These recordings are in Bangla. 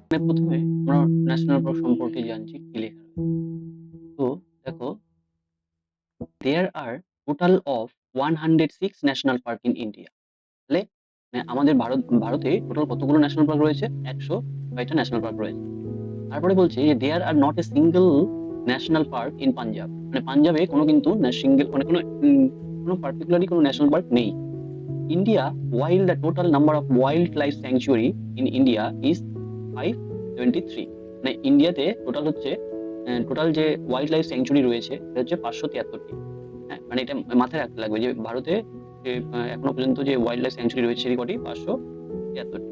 প্রথমে আমরা ন্যাশনাল পার্ক সম্পর্কে জানছি কি লেখা রয়েছে। তো দেখো, there are total of 106 national park in India. তাহলে আমাদের ভারতে টোটাল কতগুলো ন্যাশনাল পার্ক রয়েছে? 106টা ন্যাশনাল পার্ক রয়েছে। তারপরে বলছে যে there are not a single national park in Punjab. মানে পাঞ্জাবে কোনো কিন্তু সিঙ্গেল মানে কোনো পার্টিকুলারলি কোনো ন্যাশনাল পার্ক নেই। India, while the total number of wildlife sanctuary in India is 573। মানে ইন্ডিয়াতে টোটাল যে ওয়াইল্ড লাইফ স্যাংচুয়ারি রয়েছে সেটা হচ্ছে 573টি। হ্যাঁ, মানে এটা মাথায় রাখতে লাগবে যে ভারতে যে এখনো পর্যন্ত যে ওয়াইল্ড লাইফ স্যাংচুয়ারি রয়েছে সেটি কটি? 573টি।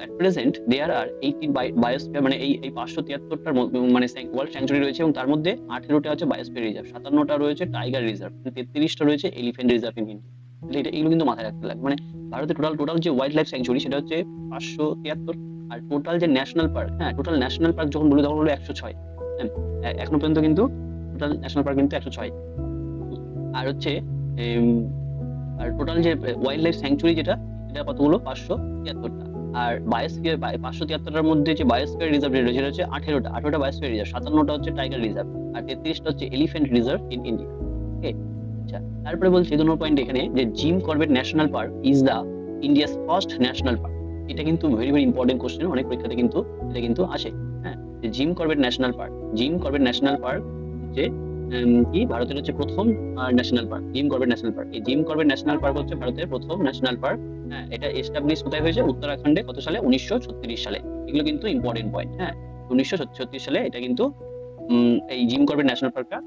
at present there are 18 biosphere, মানে এই 573টার মানে ওয়ার্ল্ড স্যাংচুয়ারি রয়েছে এবং তার মধ্যে 18টা হচ্ছে বায়োস্ফিয়ার রিজার্ভ, 57টা রয়েছে টাইগার রিজার্ভ, 33টা রয়েছে এলিফ্যান্ট রিজার্ভ ইন ইন্ডিয়া। এগুলো কিন্তু মাথায় রাখতে লাগবে। মানে ভারতের টোটাল যে ওয়াইল্ড লাইফ স্যাংচুয়ারি সেটা হচ্ছে 573। আর টোটাল যে ন্যাশনাল পার্ক, হ্যাঁ টোটাল ন্যাশনাল পার্ক যখন বলি তখন হলো 106। হ্যাঁ, এখনো পর্যন্ত কিন্তু টোটাল ন্যাশনাল পার্ক কিন্তু 106। আর হচ্ছে আর টোটাল যে ওয়াইল্ড লাইফ স্যাংচুয়ারি যেটা, এটা কতগুলো? 573টা। আর বায়োস্ফিয়ার 573টার মধ্যে যে বায়োস্ফিয়ার রিজার্ভ রয়েছে সেটা হচ্ছে 18টা বায়োস্ফিয়ার রিজার্ভ, 57টা হচ্ছে টাইগার রিজার্ভ, আর 33টা হচ্ছে এলিফ্যান্ট রিজার্ভ ইন ইন্ডিয়া। ওকে, আচ্ছা। তারপরে বলছে 2 নম্বর পয়েন্ট এখানে যে Jim Corbett national park is the India's first national park. এটা কিন্তু ভেরি ভেরি ইম্পর্টেন্ট কোশ্চেন, অনেক পরীক্ষাতে কিন্তু এটা কিন্তু আসে। হ্যাঁ, যে জিম করবেট ন্যাশনাল পার্ক যে কি ভারতের হচ্ছে প্রথম national park, Jim Corbett national park. এই জিম করবেট ন্যাশনাল পার্ক হচ্ছে ভারতের প্রথম ন্যাশনাল পার্ক। হ্যাঁ, এটা এস্টাবলিশ কোথায় হয়েছে? উত্তরাখণ্ডে। কত সালে? 1936 সালে। এগুলো কিন্তু ইম্পর্টেন্ট পয়েন্ট। হ্যাঁ, 1936 সালে এটা কিন্তু এই জিম করবেট ন্যাশনাল পার্কটা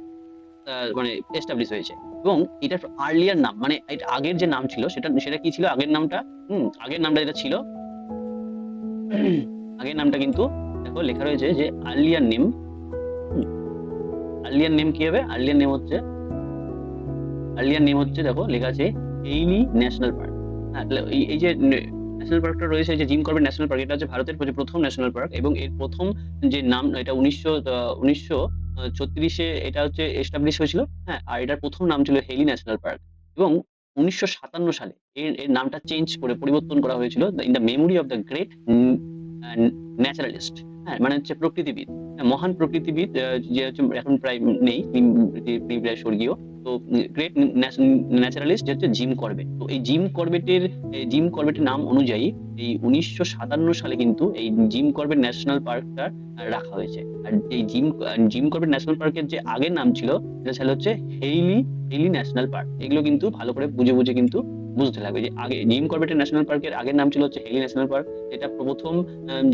মানে এস্টাবলিশ হয়েছে। এবং এটার আর্লিয়ার নাম, মানে এটা আগের যে নাম ছিল সেটা সেটা কি ছিল? আগের নামটা যেটা ছিল, আগের নামটা কিন্তু দেখো লেখা রয়েছে যে আর্লিয়ার নেম। আর্লিয়ার নেম কি হবে? আর্লিয়ার নেম হচ্ছে দেখো লেখা আছে হেইলি ন্যাশনাল পার্ক। হ্যাঁ, তাহলে এই যে ন্যাশনাল পার্কটা রয়েছে, যে জিম করবেট ন্যাশনাল পার্ক, এটা হচ্ছে ভারতের প্রথম ন্যাশনাল পার্ক এবং এর প্রথম যে নাম, এটা 1936-এ এটা হচ্ছে এস্টাবলিশ হয়েছিল। হ্যাঁ, আর এটার প্রথম নাম ছিল হেইলি ন্যাশনাল পার্ক। এবং 1957 সালে এর নামটা চেঞ্জ করে পরিবর্তন করা হয়েছিল in the memory of the great naturalist. হ্যাঁ, মানে হচ্ছে প্রকৃতিবিদ, মহান প্রকৃতিবিদ, যে হচ্ছে এখন প্রায় নেই, তিনি প্রায় স্বর্গীয়। তো গ্রেট ন্যাচারালিস্ট যে হচ্ছে জিম করবেট। তো এই জিম করবেটের নাম অনুযায়ী এই 1957 সালে কিন্তু এই জিম করবেট ন্যাশনাল পার্কটা রাখা হয়েছে। আর এই জিম করবেট ন্যাশনাল পার্কের যে আগের নাম ছিল সেটা ছিল হচ্ছে হেইলি ন্যাশনাল পার্ক। এগুলো কিন্তু ভালো করে বুঝে বুঝে কিন্তু বুঝতে লাগবে যে আগে জিম করবেটের ন্যাশনাল পার্কের আগের নাম ছিল হচ্ছে হেইলি ন্যাশনাল পার্ক। এটা প্রথম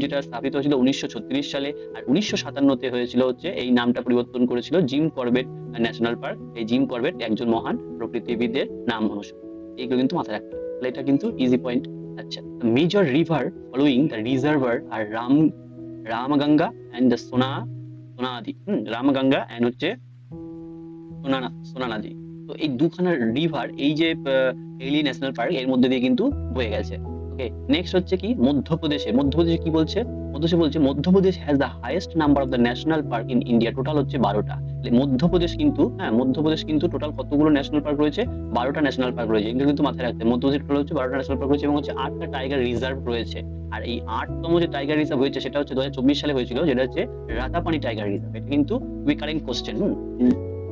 যেটা স্থাপিত হয়েছিল 1936 সালে। আর 1957-তে হয়েছিল হচ্ছে এই নামটা পরিবর্তন করেছিল জিম করবেট ন্যাশনাল পার্ক। এই জিম করবেট একজন মহান প্রকৃতিবিদের নাম অনুসারে। এগুলো কিন্তু মাথায় রাখতে হবে। তাহলে এটা কিন্তু ইজি পয়েন্ট। আচ্ছা, major river following the reservoir are Ramganga and the Sonadi. Ramganga and হচ্ছে সোনা নদী। তো এই দুখানা রিভার এই যে হেইলি ন্যাশনাল পার্ক এর মধ্যে দিয়ে কিন্তু বয়ে গেছে। ওকে, নেক্সট হচ্ছে কি মধ্যপ্রদেশে কি বলছে? Madhya Pradesh has the highest number of the national park in India. Total হচ্ছে 12টা। মধ্যপ্রদেশ কিন্তু টোটাল কতগুলো ন্যাশনাল পার্ক রয়েছে? 12টা ন্যাশনাল পার্ক রয়েছে। এগুলো কিন্তু মাথায় রাখতে হবে। মধ্যপ্রদেশ টোটাল হচ্ছে 12টা ন্যাশনাল পার্ক রয়েছে এবং হচ্ছে 8টা টাইগার রিজার্ভ রয়েছে। আর এই 8তম যে টাইগার রিজার্ভ হয়েছে সেটা হচ্ছে 2024 সালে হয়েছিল, যেটা হচ্ছে রাতাপানি টাইগার রিজার্ভ। এটা কিন্তু কারেন্ট কোশ্চেন।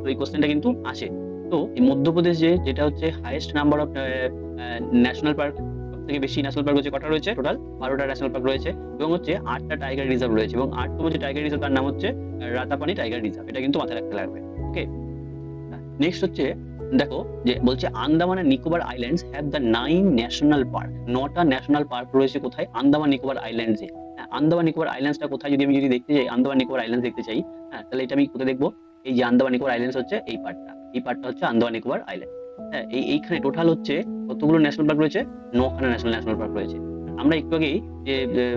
তো এই কোশ্চেনটা কিন্তু আসে। তো এই মধ্যপ্রদেশ যেটা হচ্ছে highest number of national park, সব থেকে বেশি ন্যাশনাল পার্ক রয়েছে, কটা রয়েছে? টোটাল 12টা ন্যাশনাল পার্ক রয়েছে এবং হচ্ছে 8টা টাইগার রিজার্ভ রয়েছে এবং 8তম যে টাইগার রিজার্ভ তার নাম হচ্ছে রাতাপানি টাইগার রিজার্ভ। এটা কিন্তু মাথায় রাখতে লাগবে। ওকে, নেক্সট হচ্ছে দেখো যে বলছে Andaman and Nicobar islands have the 9 national park. 9টা ন্যাশনাল পার্ক রয়েছে কোথায়? আন্দামান নিকোবর আইল্যান্ডসে। হ্যাঁ, আন্দামান নিকোবর আইল্যান্ডসটা কোথায়? যদি দেখতে চাই আন্দামান নিকোবর আইল্যান্ডস দেখতে চাই, হ্যাঁ তাহলে এটা আমি কোথায় দেখবো? এই যে আন্দামান নিকোবর আইল্যান্ডস হচ্ছে এই পার্টটা হচ্ছে আন্দামান নিকোবর আইল্যান্ড। হ্যাঁ, এইখানে টোটাল হচ্ছে কতগুলো ন্যাশনাল পার্ক রয়েছে? 9খানা ন্যাশনাল পার্ক রয়েছে। আমরা একটু আগেই যে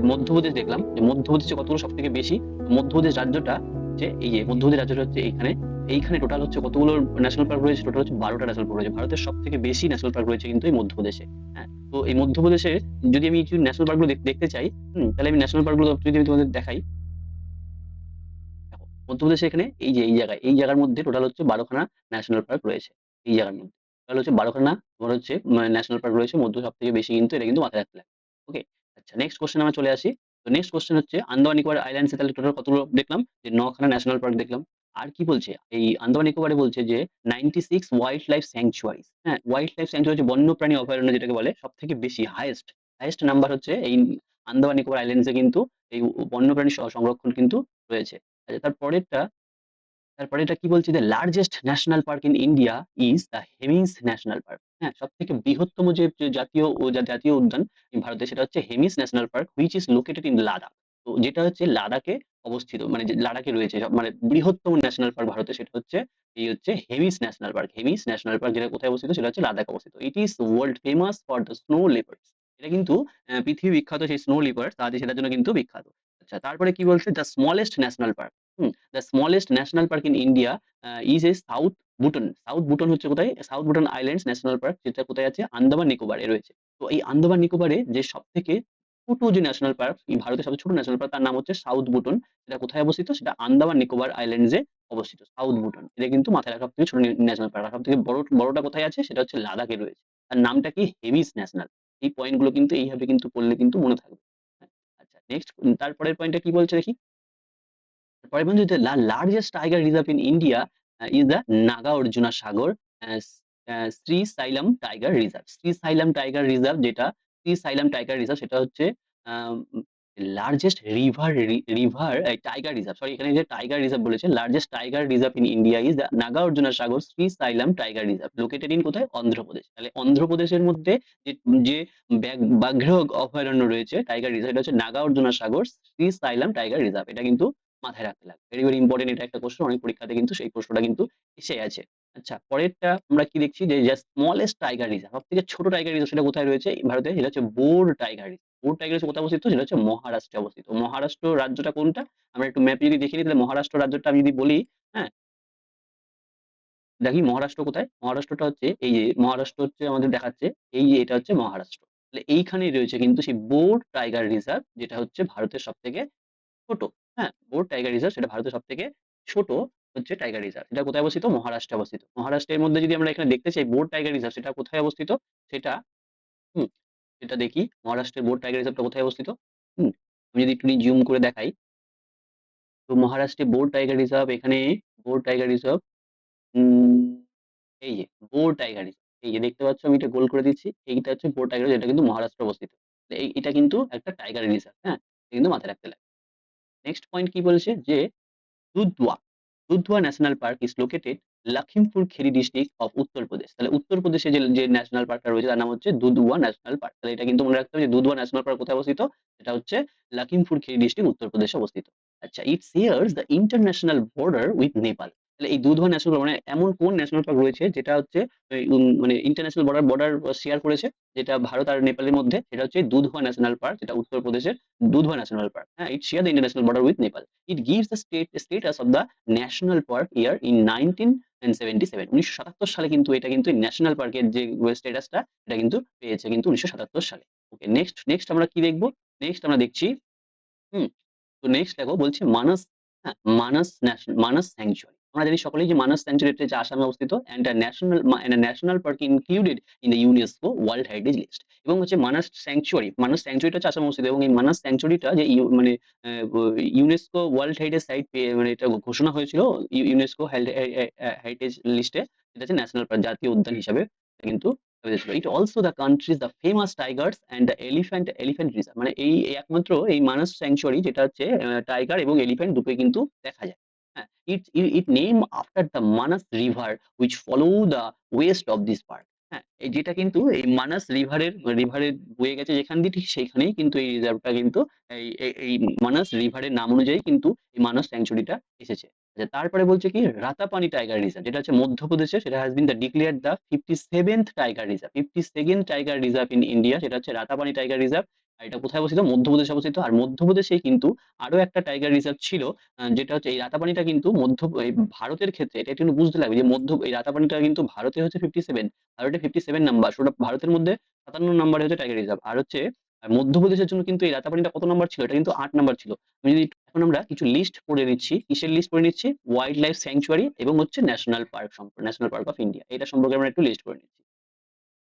মধ্যপ্রদেশ দেখলাম, যে মধ্যপ্রদেশে কতগুলো সব থেকে বেশি। মধ্যপ্রদেশ রাজ্যটা হচ্ছে এই যে মধ্যপ্রদেশ রাজ্যটা হচ্ছে এইখানে টোটাল হচ্ছে কতগুলো ন্যাশনাল পার্ক রয়েছে? টোটাল হচ্ছে 12টা ন্যাশনাল পার্ক রয়েছে। ভারতের সব থেকে বেশি ন্যাশনাল পার্ক রয়েছে কিন্তু এই মধ্যপ্রদেশে। হ্যাঁ, তো এই মধ্যপ্রদেশে যদি আমি কিছু ন্যাশনাল পার্ক গুলো দেখতে চাই, তাহলে আমি ন্যাশনাল পার্ক গুলো যদি আমি তোমাদের দেখাই, দেখো মধ্যপ্রদেশে এখানে এই জায়গার মধ্যে টোটাল হচ্ছে 12খানা ন্যাশনাল পার্ক রয়েছে। এই জায়গার মধ্যে টোটাল হচ্ছে 12খানা তোমার হচ্ছে ন্যাশনাল পার্ক রয়েছে। মধ্য সব থেকে বেশি কিন্তু এটা কিন্তু মাথায় রাখতে লাগে। ওকে, আচ্ছা নেক্সট কোশ্চেন আমরা চলে আসি। তো নেক্সট কোশ্চেন হচ্ছে আন্দামান নিকোবর আইল্যান্ডসে তাহলে টোটাল কতগুলো দেখলাম, যে 9খানা ন্যাশনাল পার্ক দেখলাম। আর কি বলছে এই আন্দামান নিকোবরে বলছে যে 96 ওয়াইল্ড লাইফ স্যাংচুয়ারিজ। হ্যাঁ, ওয়াইল্ড লাইফ স্যাংচুয়ারি হচ্ছে বন্যপ্রাণী অভয়ারণ্য যেটাকে বলে, সব থেকে বেশি হাইয়েস্ট হাইয়েস্ট নাম্বার হচ্ছে এই আন্দামান নিকোবর আইল্যান্ডসে কিন্তু এই বন্যপ্রাণী সংরক্ষণ কিন্তু রয়েছে। আচ্ছা, তারপরে এটা কি বলছে, যে largest national park in India is the Hemis national park. হ্যাঁ, সব থেকে বৃহত্তম যে জাতীয় উদ্যান ভারতে, সেটা হচ্ছে Hemis national park, which is located in Ladakh. তো যেটা হচ্ছে লাদাখে অবস্থিত, মানে যে লাদাখে রয়েছে মানে বৃহত্তম ন্যাশনাল পার্ক ভারতে, সেটা হচ্ছে এই হচ্ছে Hemis national park. Hemis national park যেটা কোথায় অবস্থিত, সেটা হচ্ছে লাদাখ অবস্থিত। It is world famous for the snow leopards. এটা কিন্তু পৃথিবী বিখ্যাত সেই স্নো লিপার্ডস তাদের, সেটার জন্য কিন্তু বিখ্যাত। আচ্ছা, তারপরে কি বলছে, the smallest national park. The smallest national park in India is a South Button. South Button হচ্ছে কোথায়? South Button islands national park, যেটা কোথায় আছে? আন্দামান নিকোবরে রয়েছে। তো এই আন্দামান নিকোবরে যে সবথেকে ছোট যে ন্যাশনাল পার্ক, এই ভারতের সবচেয়ে ছোট ন্যাশনাল পার্ক, তার নাম হচ্ছে সাউথ বুটন। সেটা কোথায় অবস্থিত? সেটা আন্দামান নিকোবর আইল্যান্ডসে অবস্থিত, সাউথ বুটন। এটা কিন্তু মাথায় রাখা সবথেকে ছোট ন্যাশনাল পার্ক। আর সবথেকে বড়টা কোথায় আছে? সেটা হচ্ছে লাদাখে রয়েছে। তার নামটা কি? হেমিস ন্যাশনাল। এই পয়েন্ট গুলো কিন্তু এইভাবে কিন্তু পড়লে কিন্তু মনে থাকবে। হ্যাঁ, আচ্ছা নেক্সট, তারপরের পয়েন্টটা কি বলছে দেখি। Paribhanj, the largest tiger reserve in India is the Naga Arjuna Sagar Sri Sailam Tiger Reserve. Sri Sailam Tiger Reserve যেটা Sri Sailam Tiger Reserve, সেটা হচ্ছে largest river tiger reserve. Sorry, এখানে যে টাইগার রিজার্ভ বলেছে, largest tiger reserve in India is the Nagarjuna Sagar Srisailam tiger reserve, located in কোথায়? অন্ধ্রপ্রদেশ। তাহলে অন্ধ্রপ্রদেশের মধ্যে যে যে ব্যাঘ্র অভয়ারণ্য রয়েছে টাইগার রিজার্ভ, এটা হচ্ছে Naga Arjuna Sagar Srisailam tiger reserve. এটা কিন্তু মাথায় রাখতে লাগবে, ভেরি ভেরি ইম্পর্টেন্ট। এটা একটা কোশ্চেন, অনেক পরীক্ষাতে কিন্তু সেই প্রশ্নটা কিন্তু এসে আছে। আচ্ছা, পরেরটা আমরা কি দেখছি, যে স্মলেস্ট টাইগার রিজার্ভ, সব থেকে ছোট টাইগার রিজার্ভ, সেটা কোথায় রয়েছে ভারতে? সেটা হচ্ছে Bor tiger reserve. Bor tiger reserve কোথায় অবস্থিত? সেটা হচ্ছে মহারাষ্ট্রে অবস্থিত। মহারাষ্ট্র রাজ্যটা কোনটা? আমরা একটু ম্যাপ যদি দেখে নিই, তাহলে মহারাষ্ট্র রাজ্যটা আমি যদি বলি, হ্যাঁ, দেখি মহারাষ্ট্র কোথায়। মহারাষ্ট্রটা হচ্ছে এই যে মহারাষ্ট্র হচ্ছে আমাদের দেখাচ্ছে, এই যে এটা হচ্ছে মহারাষ্ট্র। তাহলে এইখানেই রয়েছে কিন্তু সেই বোর টাইগার রিজার্ভ, যেটা হচ্ছে ভারতের সব থেকে ছোট। হ্যাঁ, বোর টাইগার রিজার্ভ সেটা ভারতের সবথেকে ছোট হচ্ছে টাইগার রিজার্ভ। এটা কোথায় অবস্থিত? মহারাষ্ট্রে অবস্থিত। মহারাষ্ট্রের মধ্যে যদি আমরা এখানে দেখতে চাই বোর টাইগার রিজার্ভ, সেটা কোথায় অবস্থিত? সেটা হুম, সেটা দেখি মহারাষ্ট্রের বোর টাইগার রিজার্ভটা কোথায় অবস্থিত। হুম, আমি যদি একটু জুম করে দেখাই, তো মহারাষ্ট্রে বোর টাইগার রিজার্ভ, এখানে বোর টাইগার রিজার্ভ, উম, এই যে বোর টাইগার রিজার্ভ, এই যে দেখতে পাচ্ছ, আমি এটা গোল করে দিচ্ছি, এইটা হচ্ছে বোর টাইগার রিজার্ভ, এটা কিন্তু মহারাষ্ট্রে অবস্থিত। এটা কিন্তু একটা টাইগার রিজার্ভ। হ্যাঁ, এটা কিন্তু মাথায় রাখতে লাগে। নেক্সট পয়েন্ট কি বলছে, যে Dudhwa Dudhwa national park is located Lakhimpur Kheri district of Uttar Pradesh. তাহলে উত্তরপ্রদেশে যে ন্যাশনাল পার্কটা রয়েছে, তার নাম হচ্ছে দুধওয়া ন্যাশনাল পার্ক। তাহলে এটা কিন্তু মনে রাখতে হবে যে দুধওয়া ন্যাশনাল পার্ক কোথায় অবস্থিত? এটা হচ্ছে লখিমপুর খেরি ডিস্ট্রিক্ট, উত্তরপ্রদেশে অবস্থিত। আচ্ছা, it shares the international border with Nepal. তাহলে এই দুধওয়া ন্যাশনাল পার্ক, মানে এমন কোন ন্যাশনাল পার্ক রয়েছে যেটা হচ্ছে মানে ইন্টারন্যাশনাল বর্ডার শেয়ার করেছে, যেটা ভারত আর নেপালের মধ্যে? সেটা হচ্ছে দুধওয়া ন্যাশনাল পার্ক, যেটা উত্তরপ্রদেশের দুধওয়া ন্যাশনাল পার্ক। হ্যাঁ, ইট share the international border with Nepal. It gives the status of the national park year in 1977। 1977 সালে কিন্তু এটা কিন্তু ন্যাশনাল পার্কের যে স্ট্যাটাসটা, এটা কিন্তু পেয়েছে কিন্তু 1977 সালে। ওকে, নেক্সট নেক্সট আমরা কি দেখবো? নেক্সট আমরা দেখছি, হুম, তো নেক্সট দেখো বলছে মানস। হ্যাঁ, মানস স্যাংচুয়ারি। আমরা জানি সকলেই যে মানস স্যাংচুয়ারি হচ্ছে আসামে অবস্থিত, and national park included in the UNESCO world heritage list. এবং হচ্ছে মানস স্যাংচুয়ারিটা হচ্ছে আসামে অবস্থিত, এবং এই মানস স্যাংচুয়ারিটা যে মানে ইউনেস্কো ওয়ার্ল্ড হেরিটেজ সাইট পেয়ে, মানে এটা ঘোষণা হয়েছিল ইউনেস্কো হেরিটেজ লিস্টে। এটা হচ্ছে ন্যাশনাল পার্ক, জাতীয় উদ্যান হিসাবে কিন্তু হয়েছিল। It also the countries the famous Tigers and the elephant reserve. মানে এই একমাত্র এই মানস স্যাংচুয়ারি, যেটা হচ্ছে টাইগার এবং এলিফ্যান্ট দুটোই কিন্তু দেখা যায়। হ্যাঁ, ইট name after the Manas river which follow the West of this park. হ্যাঁ, এই যেটা কিন্তু এই মানস রিভারের বয়ে গেছে যেখান দিয়ে, ঠিক সেইখানেই কিন্তু এই রিজার্ভটা কিন্তু এই মানস রিভারের নাম অনুযায়ী কিন্তু এই মানস স্যাংচুয়ারিটা এসেছে। আচ্ছা, তারপরে বলছে কি রাতাপানি টাইগার রিজার্ভ, যেটা হচ্ছে মধ্যপ্রদেশে, সেটা has been the declared the 57th tiger reserve, 52nd tiger reserve in India. সেটা হচ্ছে রাতাপানি টাইগার রিজার্ভ। আর এটা কোথায় অবস্থিত? মধ্যপ্রদেশে অবস্থিত। আর মধ্যপ্রদেশেই কিন্তু আরো একটা টাইগার রিজার্ভ ছিল, যেটা হচ্ছে এই রাতাপানিটা কিন্তু এই ভারতের ক্ষেত্রে এটা একটু বুঝতে লাগবে, যে এই রাতাপানিটা কিন্তু ভারতে হচ্ছে 57, ভারতে 57 নাম্বার, সেটা ভারতের মধ্যে 57 নম্বরে হচ্ছে টাইগার রিজার্ভ। আর হচ্ছে মধ্যপ্রদেশের জন্য কিন্তু এই রাতাপানিটা কত নাম্বার ছিল? এটা কিন্তু 8 নাম্বার ছিল। আমি যদি এখন আমরা কিছু লিস্ট পড়ে নিচ্ছি, কিসের লিস্ট পড়ে নিচ্ছি? ওয়াইল্ড লাইফ স্যাংচুয়ারি এবং হচ্ছে ন্যাশনাল পার্ক অফ ইন্ডিয়া, এটা সম্পর্কে আমরা একটু লিস্ট করে নিচ্ছি।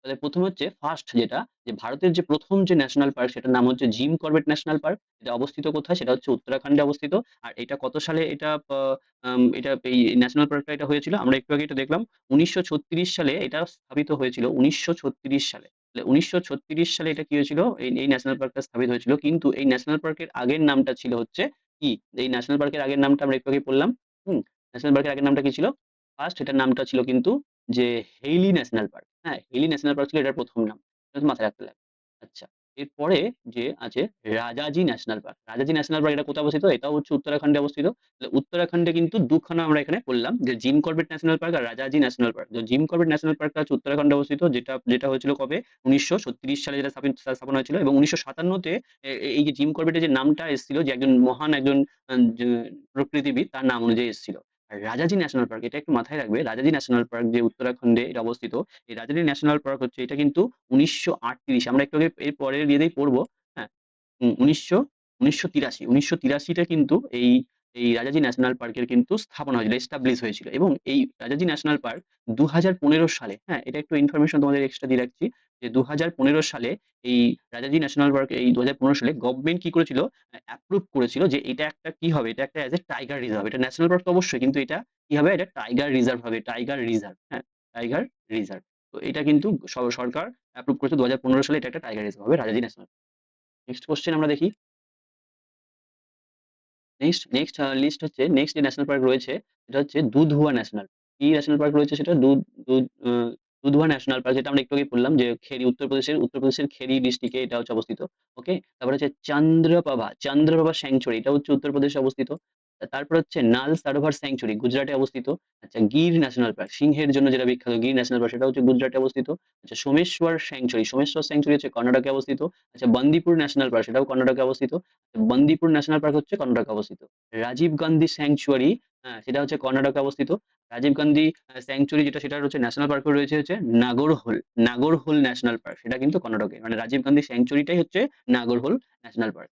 তাহলে ১ম হচ্ছে ফার্স্ট যেটা, যে ভারতের যে ১ম যে ন্যাশনাল পার্ক সেটার নাম হচ্ছে জিম করবেট ন্যাশনাল পার্ক। এটা অবস্থিত কোথায়? সেটা হচ্ছে উত্তরাখণ্ডে অবস্থিত। আর এটা কত সালে এটা এটা এই ন্যাশনাল পার্কটা এটা হয়েছিল? আমরা একটু আগে এটা দেখলাম। ১৯৩৬ সালে এটা স্থাপিত হয়েছিল। ১৯৩৬ সালে। তাহলে ১৯৩৬ সালে এটা কি হয়েছিল? এই ন্যাশনাল পার্কটা স্থাপিত হয়েছিল। কিন্তু এই ন্যাশনাল পার্কের আগের নামটা ছিল হচ্ছে কি? এই ন্যাশনাল পার্কের আগের নামটা আমরা একটু আগেই পড়লাম। হুম? ন্যাশনাল পার্কের আগের নামটা কি ছিল? ফার্স্ট এটার নামটা ছিল কিন্তু যে হেইলি ন্যাশনাল পার্ক। হ্যাঁ? হেইলি ন্যাশনাল পার্ক ছিল এটার ১ম নাম। এটা তো মাথায় রাখতে লাগবে। আচ্ছা। এরপরে যে আছে Rajaji national park. Rajaji national park এটা কোথায় অবস্থিত? এটাও হচ্ছে উত্তরাখণ্ডে অবস্থিত। তাহলে উত্তরাখণ্ডে কিন্তু ২ খানা আমরা এখানে করলাম যে জিম করবেট ন্যাশনাল পার্ক আর রাজাজি ন্যাশনাল পার্ক। তো জিম করবেট ন্যাশনাল পার্কটা হচ্ছে উত্তরাখণ্ডে অবস্থিত, যেটা যেটা হয়েছিল কবে? ১৯৩৬ সালে যেটা স্থাপন হয়েছিল এবং ১৯৫৭ তে এই যে জিম করবেটের যে নামটা এসেছিল, যে একজন মহান একজন যে প্রকৃতিবিদ তার নাম অনুযায়ী এসেছিল। আর রাজাজি ন্যাশনাল পার্ক এটা একটু মাথায় রাখবে। রাজাজি ন্যাশনাল পার্ক যে উত্তরাখণ্ডে এটা অবস্থিত। এই রাজাজি ন্যাশনাল পার্ক হচ্ছে এটা কিন্তু ১৯৩৮, আমরা একটু আগে এর পরের ইয়েতেই পড়ব। হ্যাঁ? ১৯৮৩ তে কিন্তু এই রাজাজি ন্যাশনাল পার্কের কিন্তু স্থাপনা হয়েছিল, এস্টাবলিশ হয়েছিল এবং এই রাজাজি ন্যাশনাল পার্ক ২০১৫ সালে, হ্যাঁ? এটা একটু ইনফরমেশন তোমাদের এক্সট্রা দিয়ে রাখছি যে ২০১৫ সালে এই রাজাজি ন্যাশনাল পার্ক এই ২০১৫ সালে গভর্নমেন্ট কি করেছিল? অ্যাপ্রুভ করেছিল যে এটা একটা কি হবে? এটা একটা এস এ টাইগার রিজার্ভ। এটা ন্যাশনাল পার্ক তো অবশ্যই, কিন্তু এটা কি হবে? এটা টাইগার রিজার্ভ হবে। টাইগার রিজার্ভ, হ্যাঁ? Tiger reserve. তো এটা কিন্তু সরকার অ্যাপ্রুভ করেছে ২০১৫ সালে, এটা একটা টাইগার রিজার্ভ হবে রাজাজি ন্যাশনাল। নেক্সট কোয়েশ্চেন আমরা দেখি। নেক্সট হচ্ছে নেক্সট যে ন্যাশনাল পার্ক রয়েছে সেটা হচ্ছে দুধওয়া ন্যাশনাল। কি ন্যাশনাল পার্ক রয়েছে সেটা? দুধ আ দুধওয়া ন্যাশনাল পার্ক, যেটা আমরা একটু আগেই বললাম যে খেরি উত্তরপ্রদেশের খেরি ডিস্ট্রিক্টে এটা হচ্ছে অবস্থিত। ওকে? তারপরে হচ্ছে চান্দ্রপ্রভা স্যাংচুয়ারি, এটা হচ্ছে উত্তরপ্রদেশে অবস্থিত। তারপর হচ্ছে নাল সারোভার স্যাংচুয়ারি গুজরাটে অবস্থিত। আচ্ছা, গির ন্যাশনাল পার্ক সিংহের জন্য যেটা বিখ্যাত, গির ন্যাশনাল পার্ক সেটা হচ্ছে গুজরাটে অবস্থিত। আচ্ছা, সোমেশ্বর স্যাংচুয়ারি হচ্ছে কর্ণাটকে অবস্থিত। আচ্ছা, বান্দিপুর ন্যাশনাল পার্ক সেটাও কর্ণাটকে অবস্থিত। বান্দিপুর ন্যাশনাল পার্ক হচ্ছে কর্ণাটকে অবস্থিত। রাজীব গান্ধী স্যাংচুয়ারি, হ্যাঁ, সেটা হচ্ছে কর্ণাটকে অবস্থিত। রাজীব গান্ধী স্যাংচুয়ারি যেটা সেটা হচ্ছে ন্যাশনাল পার্কে রয়েছে হচ্ছে নাগরহোল। নাগরহোল ন্যাশনাল পার্ক সেটা কিন্তু কর্ণাটকে। মানে রাজীব গান্ধী স্যাংচুয়ারিটাই হচ্ছে নাগরহোল ন্যাশনাল পার্ক।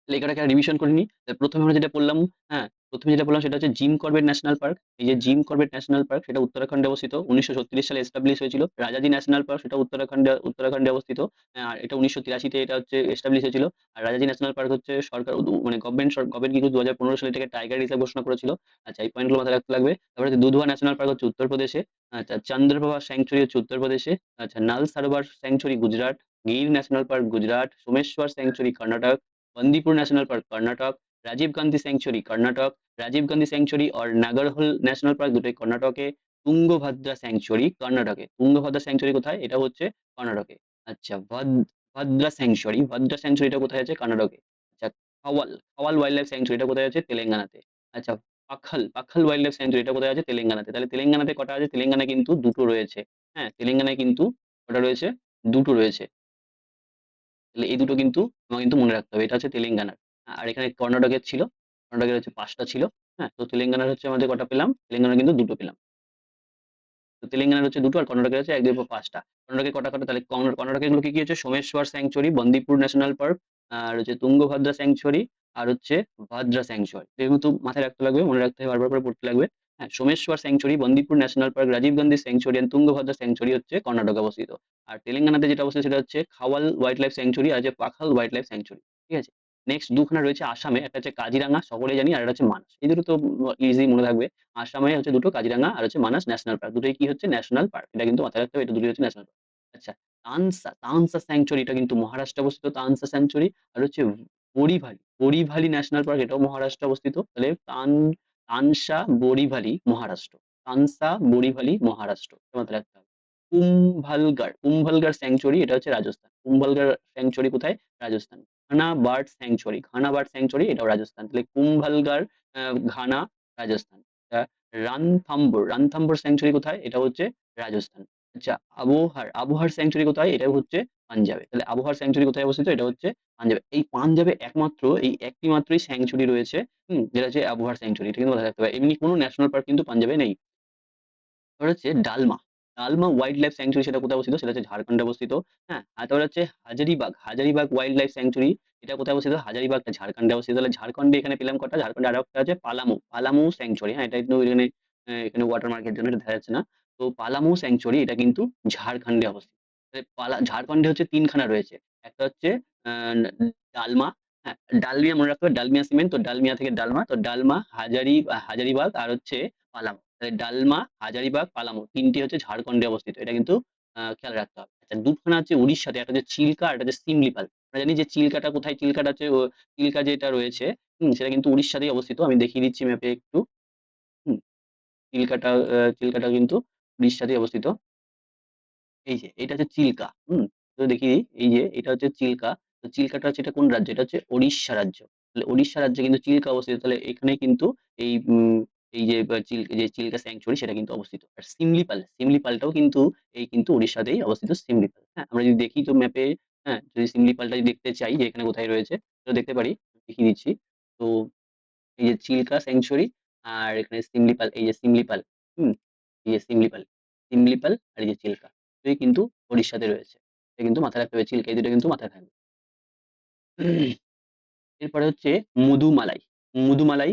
লেখাটাকে আর রিভিশন করে নিই। ১ম আমরা যেটা পড়লাম, হ্যাঁ, ১ম যেটা বললাম সেটা হচ্ছে জিম করবেট ন্যাশনাল পার্ক। এই যে জিম করবেট ন্যাশনাল পার্ক সেটা উত্তরাখণ্ডে অবস্থিত। ১৯৩৬ সালে এস্টাবলিশ হয়েছিল। রাজাজি ন্যাশনাল পার্ক সেটা উত্তরাখণ্ডে অবস্থিত। আর এটা ১৯৮৩ তে এটা হচ্ছে এস্টাবলিশ হয়েছিল। আর রাজাজি ন্যাশনাল পার্ক হচ্ছে সরকার মানে গভর্নমেন্ট কিন্তু ২০১৫ সালে এটাকে টাইগার রিজার্ভ ঘোষণা করেছিল। আচ্ছা, এই পয়েন্টগুলো মাথায় রাখতে লাগবে। তারপরে হচ্ছে দুধওয়া ন্যাশনাল পার্ক হচ্ছে উত্তরপ্রদেশে। আচ্ছা, চন্দ্রপ্রভা স্যাংচুয়ারি হচ্ছে উত্তরপ্রদেশে। আচ্ছা, Nal Sarovar sanctuary Gujarat. Gir national park Gujarat. Someshwar sanctuary Karnataka. Bandipur national park Karnataka. Rajiv Gandhi sanctuary Karnataka. Rajiv Gandhi sanctuary or Nagarhole national park দুটোই কর্ণাটকে। তুঙ্গভদ্রা স্যাংচুয়ারি কর্ণাটকে। তুঙ্গভদ্রা স্যাংচুয়ারি কোথায়? এটা হচ্ছে কর্ণাটকে। আচ্ছা, ভদ্রা স্যাংচুয়ারিটা কোথায় আছে? কর্ণাটকে। আচ্ছা, খাওয়াল ওয়াইল্ড লাইফ স্যাংচুয়ারি এটা কোথায় আছে? তেলেঙ্গানাতে। আচ্ছা, পাখাল ওয়াইল্ড লাইফ স্যাংচুয়ারি এটা কোথায় আছে? তেলেঙ্গানাতে। তাহলে তেলেঙ্গানাতে কটা আছে? তেলেঙ্গানায় কিন্তু ২ টো রয়েছে। হ্যাঁ? তেলেঙ্গানায় কিন্তু কটা রয়েছে? ২ টো রয়েছে। তাহলে এই দুটো কিন্তু তোমাকে কিন্তু মনে রাখতে হবে। এটা হচ্ছে তেলেঙ্গানার। আর এখানে কর্ণাটকের ছিল। কর্ণাটকের হচ্ছে ৫ টা ছিল। হ্যাঁ? তো তেলেঙ্গানার হচ্ছে আমাদের কটা পেলাম? তেলেঙ্গানার কিন্তু ২ টো পেলাম। তো তেলেঙ্গানার হচ্ছে ২ টো আর কর্ণাটকের হচ্ছে ১, ২, ৫ টা। কর্ণাটকে কটা? তাহলে কর্ণাটকের গুলো কি, কি হচ্ছে? Someshwar sanctuary, Bandipur national park, আর হচ্ছে তুঙ্গভদ্রা স্যাংচুয়ারি, আর হচ্ছে ভাদ্রা স্যাংচুয়ারি। এগুলো কিন্তু মাথায় রাখতে লাগবে, মনে রাখতে হবে, বারবার করে পড়তে লাগবে। হ্যাঁ? Someshwar sanctuary, Bandipur national park, Rajiv Gandhi sanctuary and Tungabhadra sanctuary হচ্ছে কর্ণাটকে অবস্থিত। আর তেলেঙ্গানাতে যেটা অবস্থিত সেটা হচ্ছে খাওয়াল ওয়াইল্ড লাইফ স্যাংচুয়ারি আর যে পাখাল ওয়াইল্ড লাইফ স্যাংচুয়ারি। ঠিক আছে? নেক্সট ২ খানা রয়েছে আসামে। একটা হচ্ছে কাজিরাঙা, সকলেই জানি, আর একটা হচ্ছে মানাস। এই দুটো তো ইজি মনে থাকবে। আসামে হচ্ছে ২ টো, কাজিরাঙা আর হচ্ছে মানাস ন্যাশনাল পার্ক। দুটোই কি হচ্ছে? National park. এটা কিন্তু মাথায় রাখতে হবে। এটা দুটোই হচ্ছে ন্যাশনাল পার্ক। আচ্ছা, তানসা স্যাংচুয়ারি এটা কিন্তু মহারাষ্ট্রে অবস্থিত, তানসা স্যাংচুয়ারি। আর হচ্ছে বরিভালি ন্যাশনাল পার্ক এটাও মহারাষ্ট্রে অবস্থিত। তাহলে তানসা বরিভালি মহারাষ্ট্র। তানসা বরিভালি মহারাষ্ট্র। এটা মাথায় রাখতে হবে। কুম্ভলগড় স্যাংচুয়ারি এটা হচ্ছে রাজস্থান। কুম্ভলগড় স্যাংচুয়ারি কোথায়? রাজস্থান। ঘানা বার্ড স্যাংচুয়ারি এটাও রাজস্থান। তাহলে কুম্ভলগড়, আ ঘানা, রাজস্থান। রানথাম্বোর স্যাংচুয়ারি কোথায়? এটা হচ্ছে রাজস্থান। আচ্ছা, আবোহার স্যাংচুয়ারি কোথায়? এটাও হচ্ছে পাঞ্জাবে। তাহলে আবোহার স্যাংচুয়ারি কোথায় অবস্থিত? এটা হচ্ছে পাঞ্জাবে। এই পাঞ্জাবে একমাত্র এই একটি মাত্রই স্যাংচুয়ারি রয়েছে, যেটা হচ্ছে আবোহার স্যাংচুয়ারি। এটা কিন্তু মাথায় রাখতে হবে। এমনি কোন ন্যাশনাল পার্ক কিন্তু পাঞ্জাবে নেই। তারপরে হচ্ছে ডালমা ওয়াইল্ড লাইফ স্যাংচুয়ারি সেটা কোথায় অবস্থিত? সেটা হচ্ছে ঝাড়খণ্ডে অবস্থিত। হ্যাঁ? আর তারপরে হচ্ছে হাজারিবাগ ওয়াইল্ড লাইফ স্যাংচুয়ারি এটা কোথায় অবস্থিত? হাজারিবাগটা ঝাড়খণ্ডে অবস্থিত। তাহলে ঝাড়খণ্ডে এখানে পেলাম কটা? ঝাড়খণ্ডে আরো একটা আছে পালামু স্যাংচুয়ারি। হ্যাঁ? এটা কিন্তু এখানে ওয়াটার মার্ক এর জন্য এটা দেখা যাচ্ছে না। তো পালামৌ স্যাংচুয়ারি এটা কিন্তু ঝাড়খণ্ডে অবস্থিত। ঝাড়খণ্ডে হচ্ছে ৩ খানা রয়েছে। একটা হচ্ছে আ ডালমা, হ্যাঁ, ডালমিয়া মনে রাখতে হবে, ডালমিয়া সিমেন্ট, তো ডালমিয়া থেকে ডালমা, তো ডালমা, হাজারিবাগ আর হচ্ছে পালামৌ। তাহলে ডালমা, হাজারিবাগ, পালামৌ ৩ টি হচ্ছে ঝাড়খণ্ডে অবস্থিত। এটা কিন্তু খেয়াল রাখতে হবে। আচ্ছা, ২ খানা হচ্ছে উড়িষ্যাতে, একটা হচ্ছে চিল্কা আর একটা হচ্ছে সিমলিপাল। আমরা জানি যে চিল্কাটা কোথায়? চিল্কাটা হচ্ছে চিল্কা যেটা রয়েছে, সেটা কিন্তু উড়িষ্যাতেই অবস্থিত। আমি দেখিয়ে দিচ্ছি ম্যাপে একটু। হুম, চিল্কাটা কিন্তু উড়িষ্যাতেই অবস্থিত। এই যে এটা হচ্ছে চিল্কা। তো দেখি, এই যে এটা হচ্ছে চিল্কা। তো চিল্কাটা হচ্ছে, এটা কোন রাজ্য? এটা হচ্ছে ওড়িশা রাজ্য। তাহলে ওড়িশা রাজ্যে কিন্তু চিল্কা অবস্থিত। তাহলে এখানে কিন্তু এই এই যে যে চিল্কা স্যাংচুয়ারি সেটা কিন্তু অবস্থিত। আর সিমলিপালটাও কিন্তু কিন্তু ওড়িশাতেই অবস্থিত সিমলিপাল। হ্যাঁ? আমরা যদি দেখি তো ম্যাপে, হ্যাঁ? যদি সিমলিপালটা যদি দেখতে চাই যে এখানে কোথায় রয়েছে, তো দেখতে পারি। দেখিয়ে দিচ্ছি। তো এই যে চিল্কা স্যাংচুয়ারি আর এখানে সিমলিপাল, এই যে সিমলিপাল, হুম? এই যে সিমলিপাল আর এই যে চিল্কা। দুটোই কিন্তু ওড়িশাতে রয়েছে। এটা কিন্তু মাথায় রাখতে হবে। চিল্কা, এই ২ টা কিন্তু মাথায় থাকবে। এরপরে হচ্ছে মধুমালাই। মধুমালাই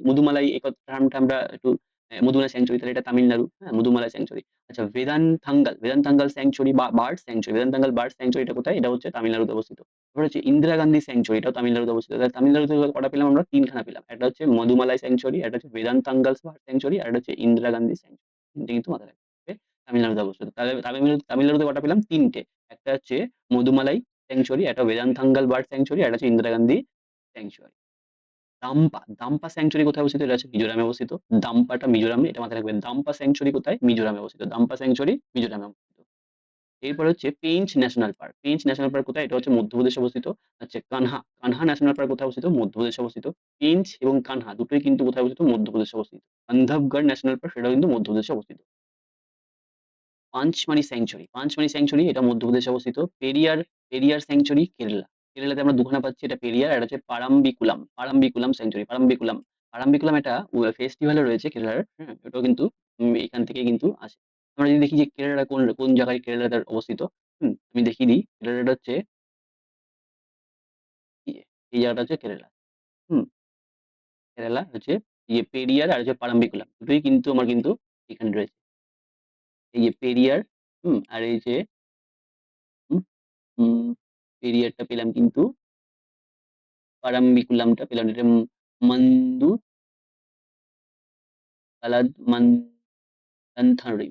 মধুমালাই এই টার্মটা আমরা একটু, মধুমালাই স্যাংচুয়ারি, তাহলে এটা তামিলনাড়ু, হ্যাঁ? মধুমালাই স্যাংচুয়ারি। আচ্ছা, বেদান্তাঙ্গাল স্যাংচুয়ারি বা বার্ড স্যাংচুয়ারি, বেদান্তাঙ্গাল বার্ড স্যাংচুয়ারি এটা কোথায়? এটা হচ্ছে তামিলনাড়ুতে অবস্থিত। তারপরে হচ্ছে ইন্দিরা গান্ধী স্যাংচুয়ারি, এটাও তামিলনাড়ুতে অবস্থিত। তাহলে তামিলনাড়ুতে কটা পেলাম আমরা? ৩ খানা পেলাম। একটা হচ্ছে মধুমালাই স্যাংচুয়ারি, একটা হচ্ছে বেদান্তাঙ্গাল বার্ড স্যাংচুয়ারি, আর একটা হচ্ছে ইন্দিরা গান্ধী স্যাংচুয়ারি। ৩ টে কিন্তু মাথায় রাখতে হবে। তামিলনাড়ুতে অবস্থিত। তাহলে তামিলনাড়ুতে কটা পেলাম? ৩ টে। একটা হচ্ছে মধুমালাই স্যাংচুয়ারি, একটা বেদান্তাঙ্গাল বার্ড স্যাংচুয়ারি, আর একটা হচ্ছে ইন্দিরা গান্ধী স্যাংচুয়ারি। দাম্পা স্যাংচুয়ারি কোথায় অবস্থিত? এটা হচ্ছে মিজোরামে অবস্থিত। দাম্পাটা মিজোরামে, এটা মাথায় রাখবেন। দাম্পা স্যাংচুয়ারি কোথায়? মিজোরামে অবস্থিত। দাম্পা স্যাংচুয়ারি মিজোরামে অবস্থিত। এরপরে হচ্ছে Pench national park. Pench national park কোথায়? এটা হচ্ছে মধ্যপ্রদেশে অবস্থিত। হচ্ছে কানহা ন্যাশনাল পার্ক কোথায় অবস্থিত? মধ্যপ্রদেশে অবস্থিত। পেঞ্চ এবং কানহা দুটোই কিন্তু কোথায় অবস্থিত? মধ্যপ্রদেশে অবস্থিত। বান্ধবগড় ন্যাশনাল পার্ক সেটাও কিন্তু মধ্যপ্রদেশে অবস্থিত। পাঁচমারি স্যাংচুয়ারি এটা মধ্যপ্রদেশে অবস্থিত। পেরিয়ার স্যাংচুয়ারি কেরালা। কেরালাতে আমরা ২ খানা পাচ্ছি, এটা পেরিয়ার আর এটা হচ্ছে পারাম্বিকুলাম স্যাংচুয়ারি। পারাম্বিকুলাম একটা ফেস্টিভ্যালও রয়েছে কেরালার, হ্যাঁ? এটাও কিন্তু এখান থেকেই কিন্তু আসে। আমরা যদি দেখি যে কেরালা কোন জায়গায় কেরালাটা অবস্থিত, আমি দেখিয়ে দিই। কেরালাটা হচ্ছে এই জায়গাটা হচ্ছে কেরালা। হুম? কেরালা হচ্ছে এই যে পেরিয়ার আর হচ্ছে পারাম্বিকুলাম দুটোই কিন্তু আমার কিন্তু এখানে রয়েছে। এই যে পেরিয়ার, আর এই যে হুম, হুম, পেরিয়ারটা পেলাম কিন্তু, পারাম্বিকুলামটা পেলাম। এটা মান্দু